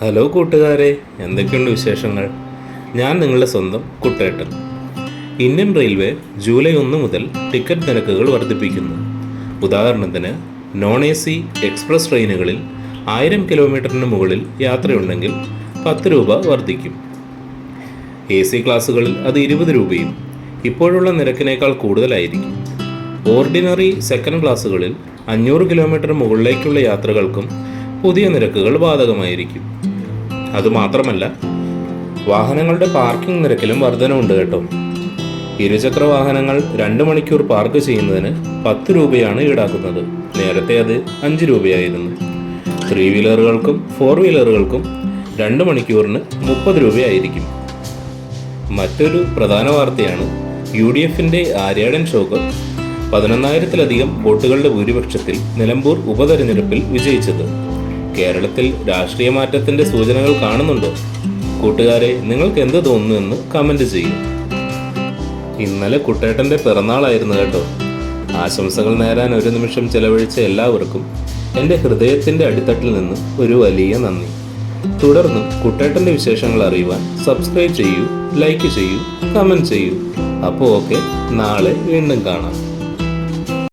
Hello കൂട്ടുകാരെ, എന്തൊക്കെയുണ്ട് വിശേഷങ്ങൾ? ഞാൻ നിങ്ങളുടെ സ്വന്തം കുട്ടേട്ടൻ. ഇന്ത്യൻ റെയിൽവേ ജൂലൈ 1 മുതൽ ടിക്കറ്റ് നിരക്കുകൾ വർദ്ധിപ്പിക്കുന്നു. ഉദാഹരണത്തിന് നോൺ AC എക്സ്പ്രസ് ട്രെയിനുകളിൽ 1000 കിലോമീറ്ററിന് മുകളിൽ യാത്രയുണ്ടെങ്കിൽ 10 രൂപ വർദ്ധിക്കും. AC ക്ലാസ്സുകളിൽ അത് 20 രൂപയും ഇപ്പോഴുള്ള നിരക്കിനേക്കാൾ കൂടുതലായിരിക്കും. ഓർഡിനറി സെക്കൻഡ് ക്ലാസ്സുകളിൽ 500 കിലോമീറ്റർ മുകളിലേക്കുള്ള യാത്രകൾക്കും പുതിയ നിരക്കുകൾ ബാധകമായിരിക്കും. അതുമാത്രമല്ല, വാഹനങ്ങളുടെ പാർക്കിംഗ് നിരക്കിലും വർധനവുണ്ട് കേട്ടോ. ഇരുചക്ര വാഹനങ്ങൾ 2 മണിക്കൂർ പാർക്ക് ചെയ്യുന്നതിന് 10 രൂപയാണ് ഈടാക്കുന്നത്. നേരത്തെ അത് 5 രൂപയായിരുന്നു. 3 വീലറുകൾക്കും 4 വീലറുകൾക്കും 2 മണിക്കൂറിന് 30 രൂപയായിരിക്കും. മറ്റൊരു പ്രധാന വാർത്തയാണ് UDFന്റെ ആര്യാടൻ ഷൗക്കത്ത് 11,000-ലധികം വോട്ടുകളുടെ ഭൂരിപക്ഷത്തിൽ നിലമ്പൂർ ഉപതെരഞ്ഞെടുപ്പിൽ വിജയിച്ചത്. കേരളത്തിൽ രാഷ്ട്രീയ മാറ്റത്തിന്റെ സൂചനകൾ കാണുന്നുണ്ടോ? കൂട്ടുകാരെ, നിങ്ങൾക്ക് എന്ത് തോന്നുന്നു എന്ന് കമന്റ് ചെയ്യും. ഇന്നലെ കുട്ടേട്ടന്റെ പിറന്നാളായിരുന്നു കേട്ടോ. ആശംസകൾ നേരാൻ ഒരു നിമിഷം ചെലവഴിച്ച എല്ലാവർക്കും എൻ്റെ ഹൃദയത്തിന്റെ അടിത്തട്ടിൽ നിന്ന് ഒരു വലിയ നന്ദി. തുടർന്നും കുട്ടേട്ടന്റെ വിശേഷങ്ങൾ അറിയുവാൻ സബ്സ്ക്രൈബ് ചെയ്യൂ, ലൈക്ക് ചെയ്യൂ, കമന്റ് ചെയ്യൂ. അപ്പോൾ ഓക്കെ, നാളെ വീണ്ടും കാണാം.